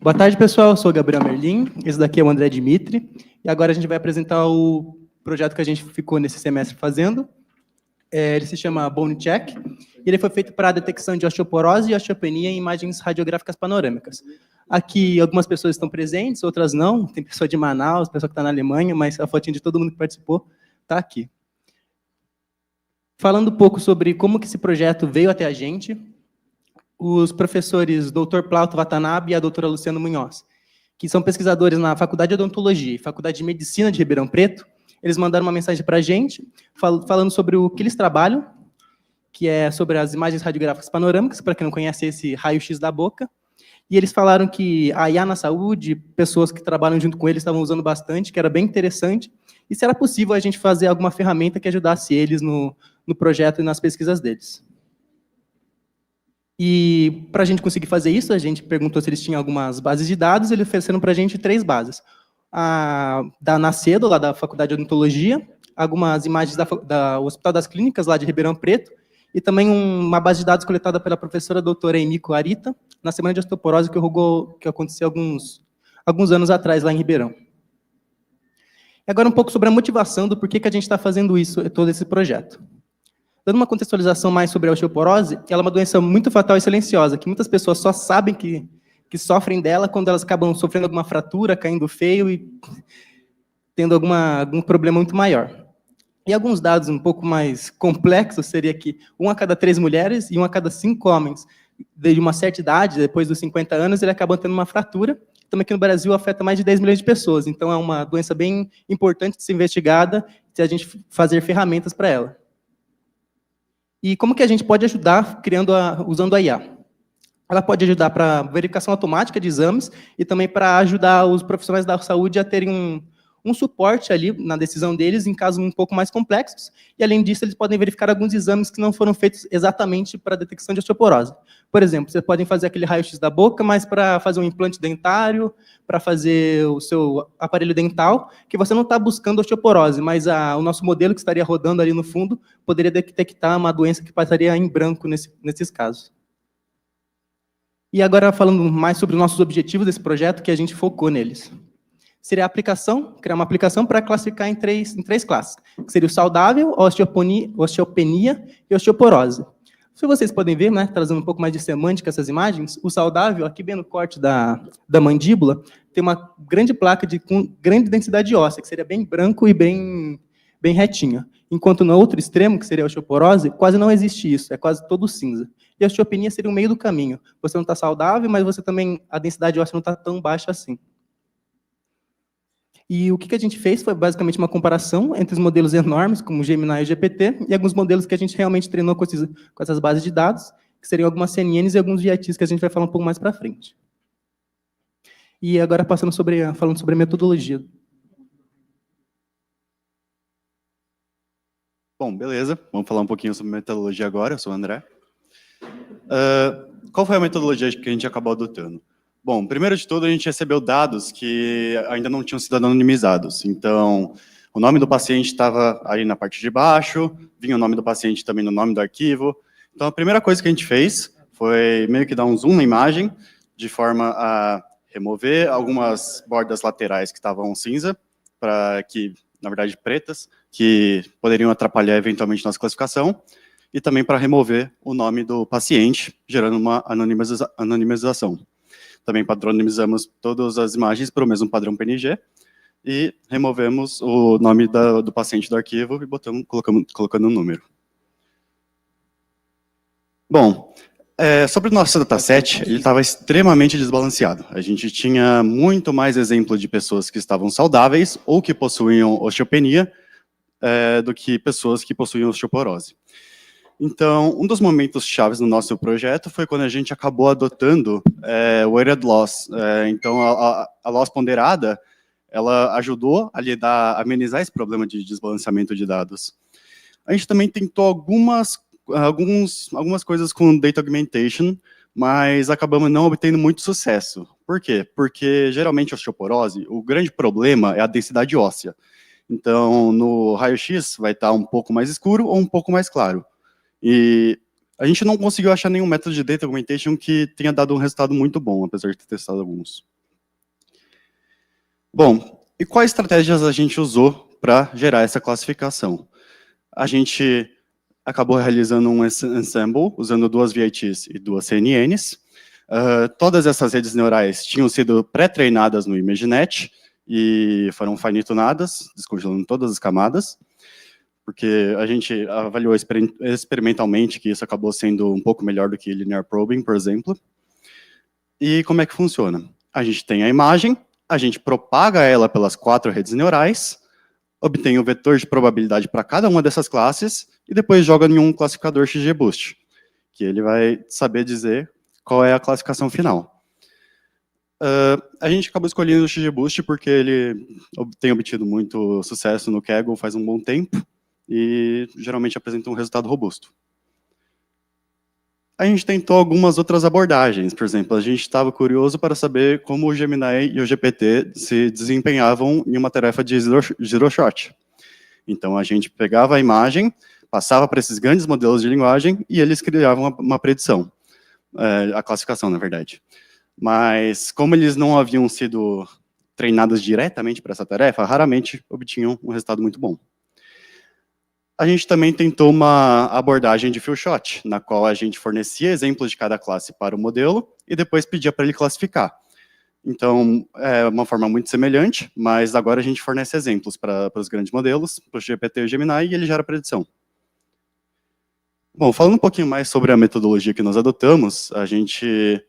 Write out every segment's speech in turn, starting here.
Boa tarde, pessoal. Eu sou o Gabriel Merlin, esse daqui é o André Dimitri, e agora a gente vai apresentar o projeto que a gente ficou nesse semestre fazendo. Ele se chama Bone Check, e ele foi feito para a detecção de osteoporose e osteopenia em imagens radiográficas panorâmicas. Aqui, algumas pessoas estão presentes, outras não. Tem pessoa de Manaus, pessoa que está na Alemanha, mas a fotinha de todo mundo que participou está aqui. Falando um pouco sobre como que esse projeto veio até a gente, os professores Dr. Plauto Watanabe e a doutora Luciana Munhoz, que são pesquisadores na Faculdade de Odontologia e Faculdade de Medicina de Ribeirão Preto, eles mandaram uma mensagem para a gente, falando sobre o que eles trabalham, que é sobre as imagens radiográficas panorâmicas, para quem não conhece esse raio-x da boca, e eles falaram que a IA na saúde, pessoas que trabalham junto com eles estavam usando bastante, que era bem interessante, e se era possível a gente fazer alguma ferramenta que ajudasse eles no projeto e nas pesquisas deles. E para a gente conseguir fazer isso, a gente perguntou se eles tinham algumas bases de dados, eles ofereceram para a gente 3 bases. A da Nacedo, lá da Faculdade de Odontologia, algumas imagens da Hospital das Clínicas, lá de Ribeirão Preto, e também uma base de dados coletada pela professora doutora Emiko Arita, na Semana de Osteoporose, que aconteceu alguns anos atrás, lá em Ribeirão. E agora um pouco sobre a motivação do porquê que a gente está fazendo isso, todo esse projeto. Dando uma contextualização mais sobre a osteoporose, ela é uma doença muito fatal e silenciosa, que muitas pessoas só sabem que sofrem dela quando elas acabam sofrendo alguma fratura, caindo feio e tendo algum problema muito maior. E alguns dados um pouco mais complexos seria que 1 a cada 3 mulheres e 1 a cada 5 homens, de uma certa idade, depois dos 50 anos, ele acaba tendo uma fratura. Também aqui no Brasil afeta mais de 10 milhões de pessoas, então é uma doença bem importante de ser investigada, se a gente fazer ferramentas para ela. E como que a gente pode ajudar usando a IA? Ela pode ajudar para verificação automática de exames e também para ajudar os profissionais da saúde a terem um suporte ali na decisão deles em casos um pouco mais complexos. E, além disso, eles podem verificar alguns exames que não foram feitos exatamente para a detecção de osteoporose. Por exemplo, vocês podem fazer aquele raio-x da boca, mas para fazer um implante dentário, para fazer o seu aparelho dental, que você não está buscando osteoporose, mas o nosso modelo que estaria rodando ali no fundo poderia detectar uma doença que passaria em branco nesses casos. E agora, falando mais sobre os nossos objetivos desse projeto, que a gente focou neles. Seria a aplicação, criar uma aplicação para classificar em três classes, que seria o saudável, osteopenia e osteoporose. Se vocês podem ver, né, trazendo um pouco mais de semântica essas imagens, o saudável, aqui bem no corte da mandíbula, tem uma grande placa com grande densidade óssea, que seria bem branco e bem retinha. Enquanto no outro extremo, que seria a osteoporose, quase não existe isso, é quase todo cinza. E a osteopenia seria o meio do caminho. Você não está saudável, mas você também, a densidade óssea não está tão baixa assim. E o que a gente fez foi basicamente uma comparação entre os modelos enormes, como o Gemini e o GPT, e alguns modelos que a gente realmente treinou com essas bases de dados, que seriam algumas CNNs e alguns VITs, que a gente vai falar um pouco mais para frente. E agora falando sobre a metodologia. Bom, beleza. Vamos falar um pouquinho sobre metodologia agora. Eu sou o André. Qual foi a metodologia que a gente acabou adotando? Bom, primeiro de tudo, a gente recebeu dados que ainda não tinham sido anonimizados. Então, o nome do paciente estava aí na parte de baixo, vinha o nome do paciente também no nome do arquivo. Então, a primeira coisa que a gente fez foi meio que dar um zoom na imagem, de forma a remover algumas bordas laterais que estavam cinza, na verdade, pretas, que poderiam atrapalhar eventualmente nossa classificação, e também para remover o nome do paciente, gerando uma anonimização. Também padronizamos todas as imagens para o mesmo padrão PNG e removemos o nome do paciente do arquivo e colocando um número. Bom, sobre o nosso dataset, ele estava extremamente desbalanceado. A gente tinha muito mais exemplo de pessoas que estavam saudáveis ou que possuíam osteopenia do que pessoas que possuíam osteoporose. Então, um dos momentos chaves no nosso projeto foi quando a gente acabou adotando o weighted loss. Então, a loss ponderada, ela ajudou a amenizar esse problema de desbalanceamento de dados. A gente também tentou algumas coisas com data augmentation, mas acabamos não obtendo muito sucesso. Por quê? Porque, geralmente, a osteoporose, o grande problema é a densidade óssea. Então, no raio-x, vai estar um pouco mais escuro ou um pouco mais claro. E a gente não conseguiu achar nenhum método de data augmentation que tenha dado um resultado muito bom, apesar de ter testado alguns. Bom, e quais estratégias a gente usou para gerar essa classificação? A gente acabou realizando um ensemble, usando 2 VITs e 2 CNNs. Todas essas redes neurais tinham sido pré-treinadas no ImageNet e foram fine-tunadas, descongelando todas as camadas, porque a gente avaliou experimentalmente que isso acabou sendo um pouco melhor do que linear probing, por exemplo. E como é que funciona? A gente tem a imagem, a gente propaga ela pelas 4 redes neurais, obtém o vetor de probabilidade para cada uma dessas classes e depois joga em um classificador XGBoost, que ele vai saber dizer qual é a classificação final. A gente acabou escolhendo o XGBoost porque ele tem obtido muito sucesso no Kaggle faz um bom tempo e geralmente apresenta um resultado robusto. A gente tentou algumas outras abordagens, por exemplo, a gente estava curioso para saber como o Gemini e o GPT se desempenhavam em uma tarefa de zero shot. Então a gente pegava a imagem, passava para esses grandes modelos de linguagem e eles criavam uma predição, a classificação, na verdade. Mas como eles não haviam sido treinados diretamente para essa tarefa, raramente obtinham um resultado muito bom. A gente também tentou uma abordagem de few shot, na qual a gente fornecia exemplos de cada classe para o modelo e depois pedia para ele classificar. Então, é uma forma muito semelhante, mas agora a gente fornece exemplos para os grandes modelos, para o GPT e o Gemini, e ele gera a predição. Bom, falando um pouquinho mais sobre a metodologia que nós adotamos, a gente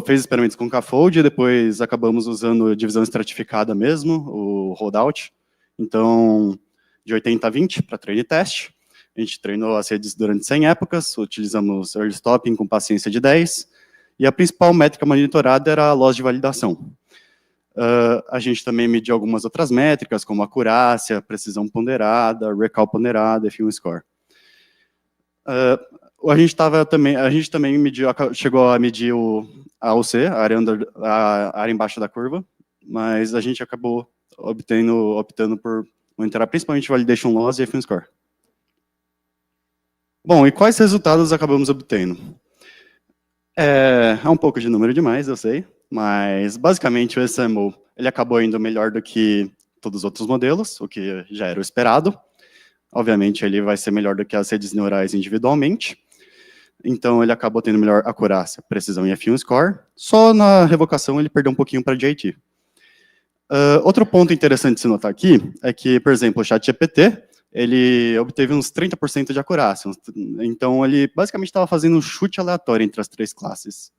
fez experimentos com K-fold e depois acabamos usando divisão estratificada mesmo, o rollout. Então, de 80 a 20 para treino e teste. A gente treinou as redes durante 100 épocas, utilizamos early stopping com paciência de 10, e a principal métrica monitorada era a loss de validação. A gente também mediu algumas outras métricas, como acurácia, precisão ponderada, recall ponderada e film score. A gente também chegou a medir a AUC, a área embaixo da curva, mas a gente acabou optando por monitorar principalmente validation loss e film score. Bom, e quais resultados acabamos obtendo? É um pouco de número demais, eu sei, mas basicamente o ensemble ele acabou indo melhor do que todos os outros modelos, o que já era o esperado. Obviamente ele vai ser melhor do que as redes neurais individualmente. Então ele acabou tendo melhor acurácia, precisão e film score. Só na revocação ele perdeu um pouquinho para JIT. Outro ponto interessante de se notar aqui é que, por exemplo, o ChatGPT, ele obteve uns 30% de acurácia. Então, ele basicamente estava fazendo um chute aleatório entre as 3 classes.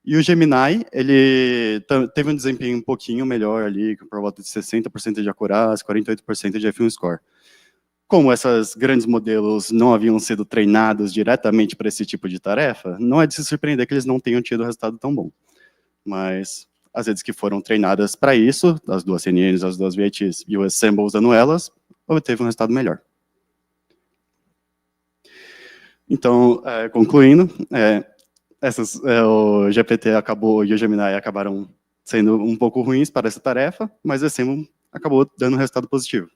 E o Gemini, ele teve um desempenho um pouquinho melhor ali, por volta de 60% de acurácia, 48% de film score. Como esses grandes modelos não haviam sido treinados diretamente para esse tipo de tarefa, não é de se surpreender que eles não tenham tido resultado tão bom. Mas as redes que foram treinadas para isso, as 2 CNNs, as 2 VITs e o ensemble usando elas, obteve um resultado melhor. Então, concluindo, o GPT e o Gemini acabaram sendo um pouco ruins para essa tarefa, mas o ensemble acabou dando um resultado positivo.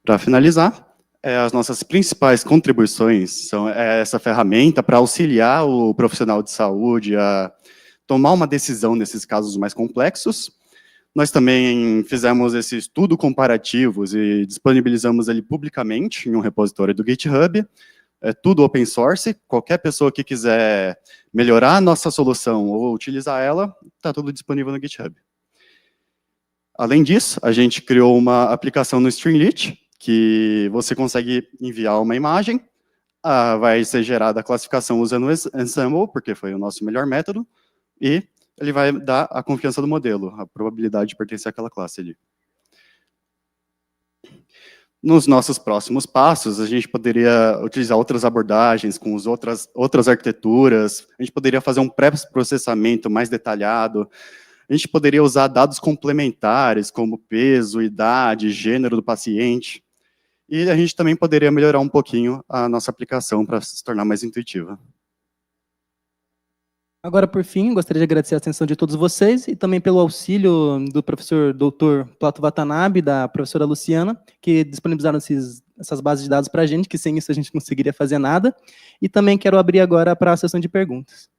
Para finalizar, as nossas principais contribuições são essa ferramenta para auxiliar o profissional de saúde a tomar uma decisão nesses casos mais complexos. Nós também fizemos esse estudo comparativo e disponibilizamos ele publicamente em um repositório do GitHub. É tudo open source, qualquer pessoa que quiser melhorar a nossa solução ou utilizar ela, está tudo disponível no GitHub. Além disso, a gente criou uma aplicação no Streamlit, que você consegue enviar uma imagem, vai ser gerada a classificação usando o ensemble, porque foi o nosso melhor método, e ele vai dar a confiança do modelo, a probabilidade de pertencer àquela classe ali. Nos nossos próximos passos, a gente poderia utilizar outras abordagens com outras arquiteturas, a gente poderia fazer um pré-processamento mais detalhado, a gente poderia usar dados complementares, como peso, idade, gênero do paciente, e a gente também poderia melhorar um pouquinho a nossa aplicação para se tornar mais intuitiva. Agora, por fim, gostaria de agradecer a atenção de todos vocês e também pelo auxílio do professor Dr. Plato Watanabe e da professora Luciana, que disponibilizaram essas bases de dados para a gente, que sem isso a gente não conseguiria fazer nada. E também quero abrir agora para a sessão de perguntas.